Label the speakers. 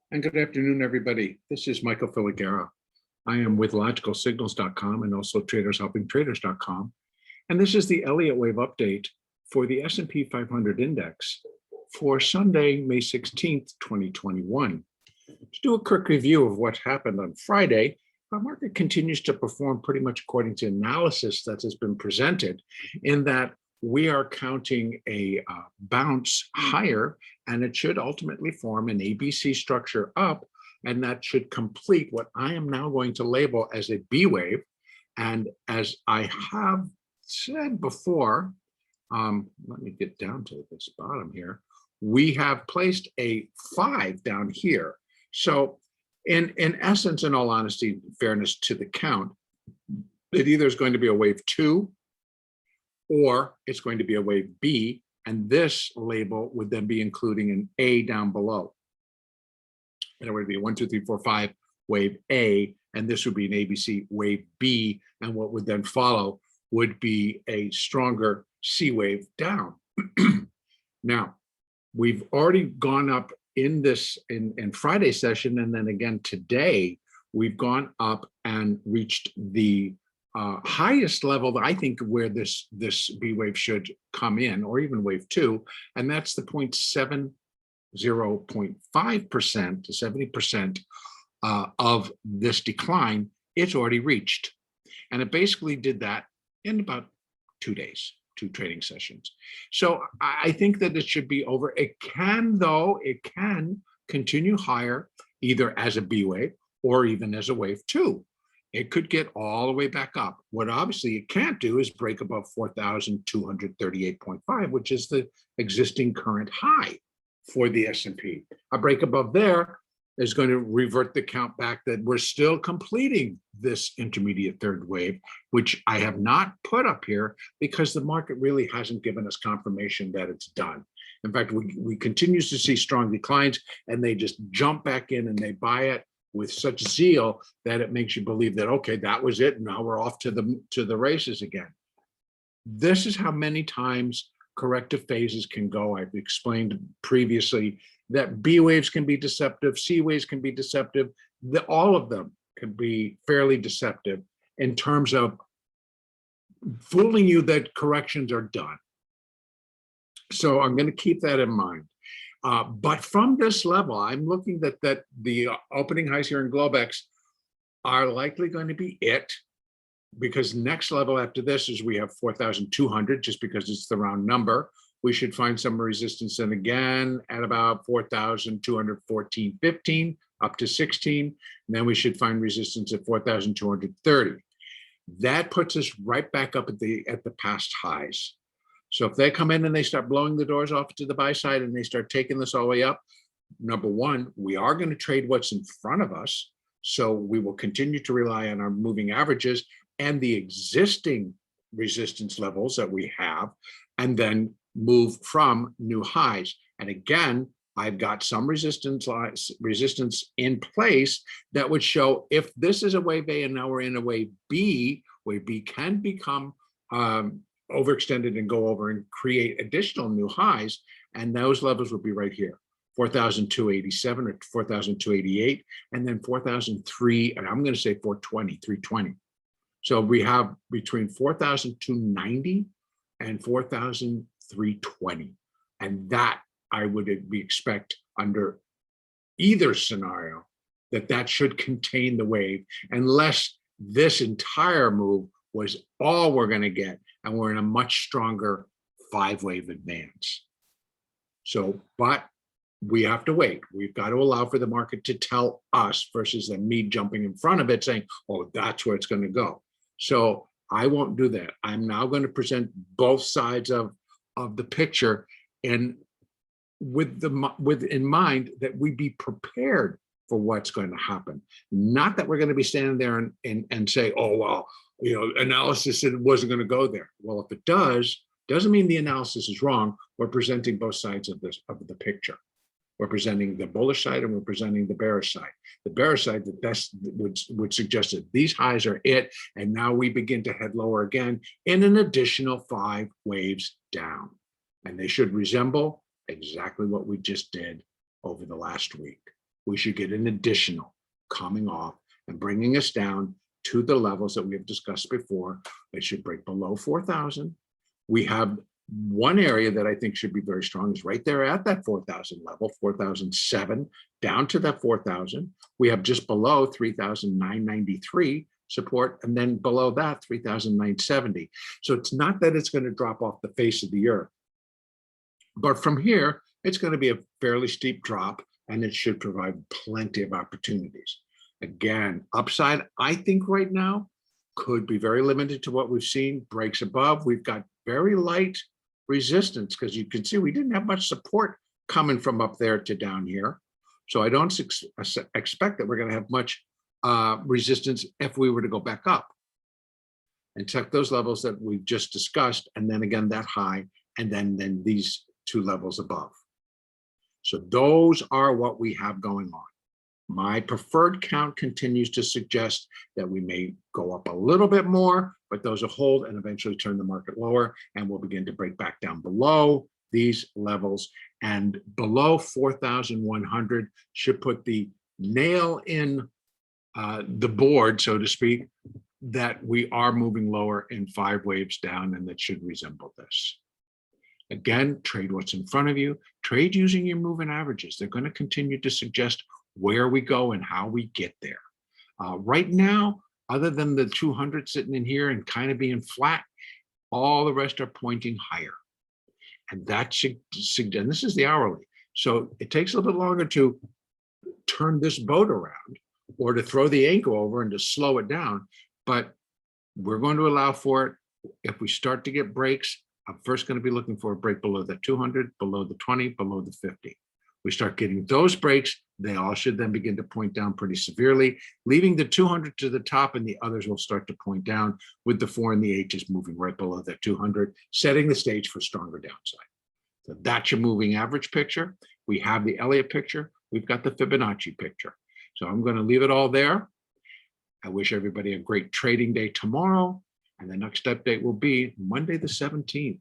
Speaker 1: And good afternoon, everybody. This is Michael Filigera. I am with logicalsignals.com and also tradershelpingtraders.com. And this is the Elliott wave update for the S&P 500 index for Sunday, May 16th, 2021. To do a quick review of what happened on Friday, our market continues to perform pretty much according to analysis that has been presented, in that we are counting a bounce higher, and it should ultimately form an ABC structure up, and that should complete what I am now going to label as a B wave. And as I have said before, let me get down to this bottom here. We have placed a 5 down here. So in essence, in all honesty, fairness to the count, it either is going to be a wave 2 or it's going to be a wave B, and this label would then be including an A down below. And it would be a 1, 2, 3, 4, 5 wave A, and this would be an ABC wave B, and what would then follow would be a stronger C wave down. Now, we've already gone up in this in Friday's session, and then again today, we've gone up and reached the highest level that I think where this B wave should come in, or even wave 2, and that's the 0.5% to 70% of this decline. It's already reached, and it basically did that in about 2 days, 2 trading sessions. So I think that it should be over. It can, though, it can continue higher, either as a B wave or even as a wave 2. It could get all the way back up. What obviously it can't do is break above 4,238.5, which is the existing current high for the S&P. A break above there is going to revert the count back that we're still completing this intermediate third wave, which I have not put up here because the market really hasn't given us confirmation that it's done. In fact, we continue to see strong declines, and they just jump back in and they buy it with such zeal that it makes you believe that, okay, that was it, now we're off to the races again. This is how many times corrective phases can go. I've explained previously that B waves can be deceptive, C waves can be deceptive, all of them can be fairly deceptive in terms of fooling you that corrections are done. So I'm going to keep that in mind. But from this level, I'm looking that the opening highs here in Globex are likely going to be it, because next level after this is we have 4,200, just because it's the round number. We should find some resistance, and again at about 4,214.15 up to 16, and then we should find resistance at 4,230. That puts us right back up at the past highs. So if they come in and they start blowing the doors off to the buy side and they start taking this all the way up, number one, we are going to trade what's in front of us. So we will continue to rely on our moving averages and the existing resistance levels that we have, and then move from new highs. And again, I've got some resistance in place that would show if this is a wave A and now we're in a wave B can become overextended and go over and create additional new highs, and those levels would be right here, 4,287 or 4,288, and then 4,003, and I'm going to say 320. So we have between 4,290 and 4,320, and that I would expect under either scenario that should contain the wave, unless this entire move was all we're going to get, and we're in a much stronger 5-wave advance. So, but we have to wait. We've got to allow for the market to tell us versus me jumping in front of it saying, oh, that's where it's going to go. So I won't do that. I'm now going to present both sides of the picture, and with in mind that we be prepared for what's going to happen. Not that we're going to be standing there and say, oh, well, analysis said it wasn't going to go there. Well, if it doesn't mean the analysis is wrong. We're presenting both sides of the picture. We're presenting the bullish side and we're presenting the bearish side. The bearish side that would suggest that these highs are it, and now we begin to head lower again in an additional 5 waves down. And they should resemble exactly what we just did over the last week. we should get an additional coming off and bringing us down to the levels that we have discussed before. It should break below 4,000. We have one area that I think should be very strong is right there at that 4,000 level, 4,007 down to that 4,000. We have just below 3,993 support, and then below that 3,970. So it's not that it's going to drop off the face of the earth, but from here it's going to be a fairly steep drop, and it should provide plenty of opportunities. Again, upside, I think right now could be very limited to what we've seen. Breaks above, we've got very light resistance, because you can see we didn't have much support coming from up there to down here. So I don't expect that we're going to have much resistance if we were to go back up and check those levels that we've just discussed, and then again that high, and then these two levels above. So those are what we have going on. My preferred count continues to suggest that we may go up a little bit more, but those will hold and eventually turn the market lower, and we'll begin to break back down below these levels, and below 4,100 should put the nail in the board, so to speak, that we are moving lower in 5 waves down, and that should resemble this. Again, trade what's in front of you. Trade using your moving averages. They're going to continue to suggest where we go and how we get there. Right now, other than the 200 sitting in here and kind of being flat, all the rest are pointing higher. And that should suggest, and this is the hourly. So it takes a little bit longer to turn this boat around or to throw the anchor over and to slow it down. But we're going to allow for it. If we start to get breaks, I'm first going to be looking for a break below the 200, below the 20, below the 50. We start getting those breaks, they all should then begin to point down pretty severely, leaving the 200 to the top, and the others will start to point down, with the 4 and the H's moving right below that 200, setting the stage for stronger downside. So that's your moving average picture. We have the Elliott picture. We've got the Fibonacci picture. So I'm going to leave it all there. I wish everybody a great trading day tomorrow, and the next update will be Monday the 17th.